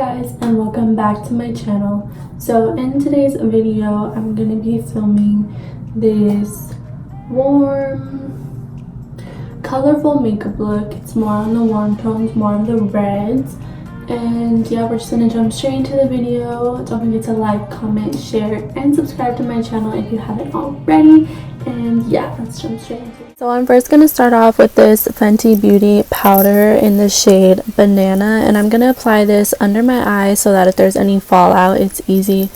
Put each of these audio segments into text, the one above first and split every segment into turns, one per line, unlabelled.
guys, and welcome back to my channel. So in today's video I'm gonna be filming this warm colorful makeup look. It's more on the warm tones, more of the reds, and yeah, we're just gonna jump straight into the video. Don't forget to like, comment, share, and subscribe to my channel if you haven't already. And yeah, let's jump straight into it. So I'm first going to start off with this Fenty Beauty powder in the shade Banana, and I'm going to apply this under my eyes so that if there's any fallout, it's easy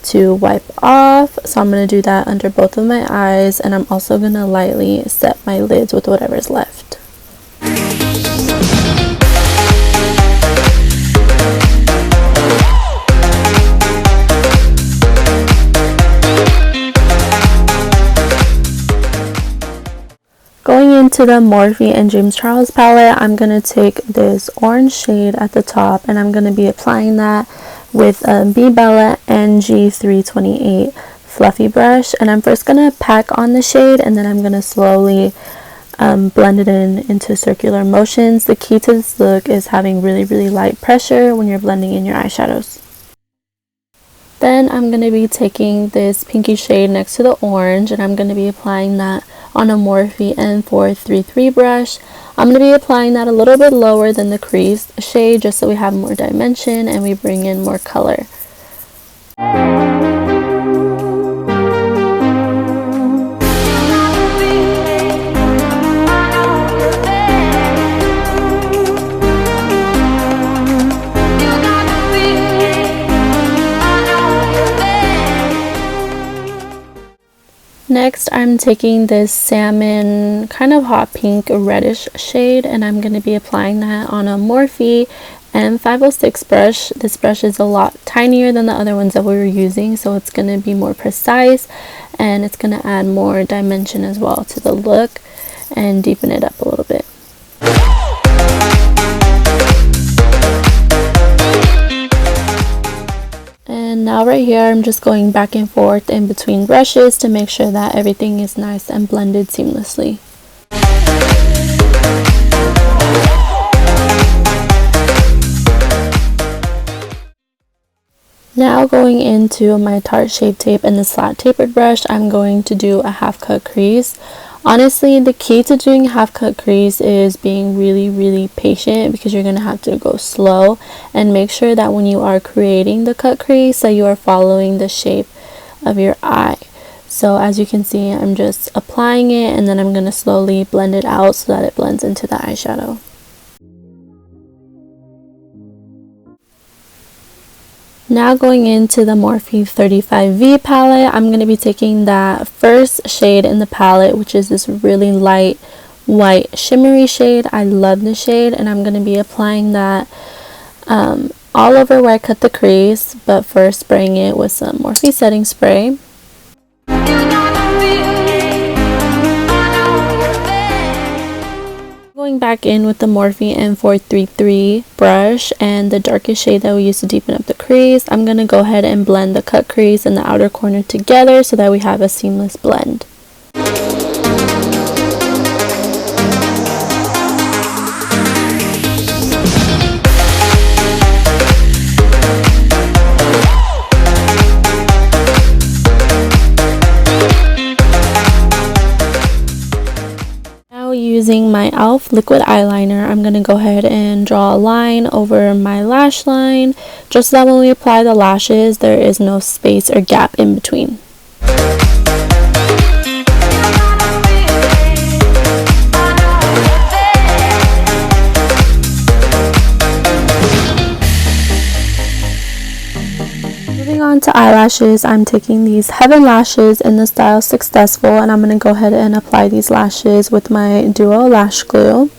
to wipe off. So I'm going to do that under both of my eyes, and I'm also going to lightly set my lids with whatever's left. Going into the Morphe and James Charles palette, I'm going to take this orange shade at the top, and I'm going to be applying that with a MAYBELLINE NG328 fluffy brush. And I'm first going to pack on the shade, and then I'm going to slowly blend it into circular motions. The key to this look is having really light pressure when you're blending in your eyeshadows. Then I'm going to be taking this pinky shade next to the orange, and I'm going to be applying that on a Morphe N433 brush. I'm going to be applying that a little bit lower than the crease shade just so we have more dimension and we bring in more color. Next, I'm taking this salmon kind of hot pink reddish shade, and I'm going to be applying that on a Morphe M506 brush. This brush is a lot tinier than the other ones that we were using, so it's going to be more precise, and it's going to add more dimension as well to the look and deepen it up a little bit. And now right here, I'm just going back and forth in between brushes to make sure that everything is nice and blended seamlessly. Now going into my Tarte Shape Tape and the flat tapered brush, I'm going to do a half cut crease. Honestly, the key to doing a half cut crease is being really patient, because you're going to have to go slow and make sure that when you are creating the cut crease that you are following the shape of your eye. So as you can see, I'm just applying it, and then I'm going to slowly blend it out so that it blends into the eyeshadow. Now going into the Morphe 35V palette, I'm going to be taking that first shade in the palette, which is this really light white shimmery shade. I love this shade, and I'm going to be applying that all over where I cut the crease, but first spraying it with some Morphe setting spray. Going back in with the Morphe N433 brush and the darkest shade that we used to deepen up the crease, I'm going to go ahead and blend the cut crease and the outer corner together so that we have a seamless blend. Using my E.L.F liquid eyeliner, I'm going to go ahead and draw a line over my lash line, just so that when we apply the lashes, there is no space or gap in between. Moving on to eyelashes, I'm taking these Heaven lashes in the style Successful, and I'm going to go ahead and apply these lashes with my Duo Lash Glue.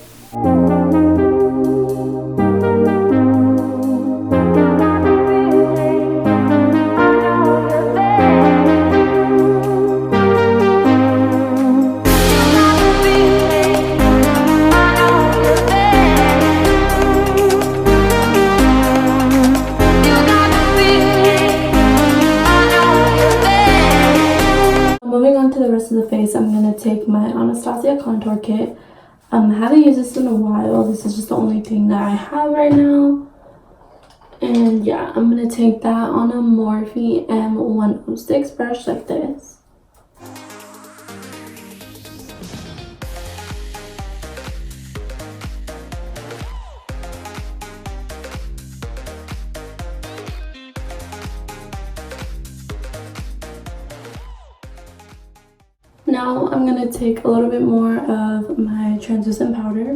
To the rest of the face, I'm going to take my Anastasia contour kit. I haven't used this in a while. This is just the only thing that I have right now. And yeah, I'm gonna take that on a Morphe M106 brush like this. Now I'm gonna take a little bit more of my translucent powder.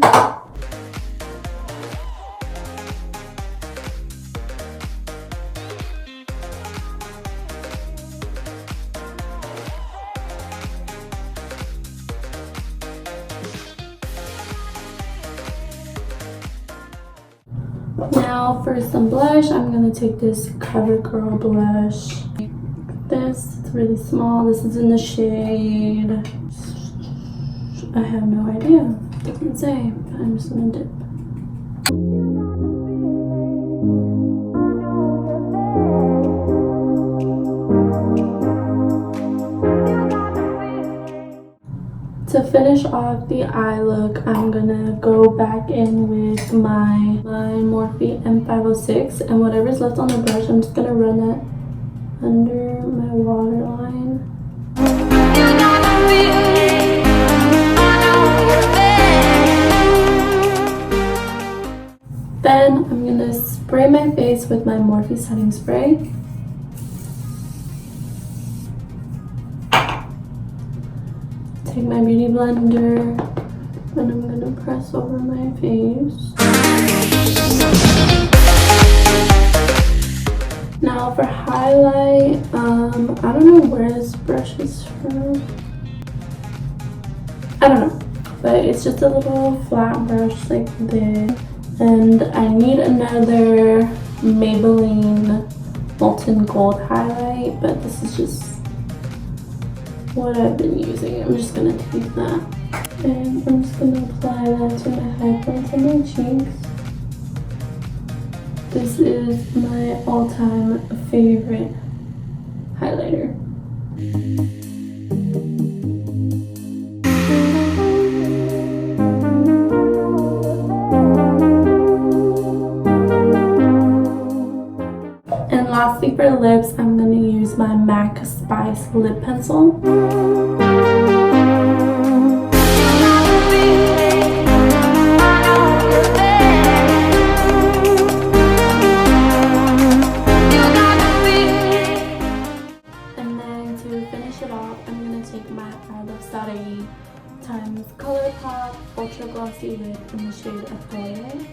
Now for some blush, I'm gonna take this CoverGirl blush. This, it's really small. This is in the shade, I have no idea, it doesn't say, but I'm just gonna dip. To finish off the eye look, I'm gonna go back in with my Morphe M506, and whatever's left on the brush, I'm just gonna run it under my waterline. Then I'm gonna spray my face with my Morphe setting spray. Take my beauty blender and I'm gonna press over my face. Now for highlight, I don't know where this brush is from. I don't know, but it's just a little flat brush like this. And I need another Maybelline Molten Gold highlight, but this is just what I've been using. I'm just gonna take that and I'm just gonna apply that to my high points and my cheeks. This is my all-time favorite highlighter. And lastly for lips, I'm going to use my MAC Spice lip pencil. Times ColourPop Ultra Glossy Lip in the shade Atoye.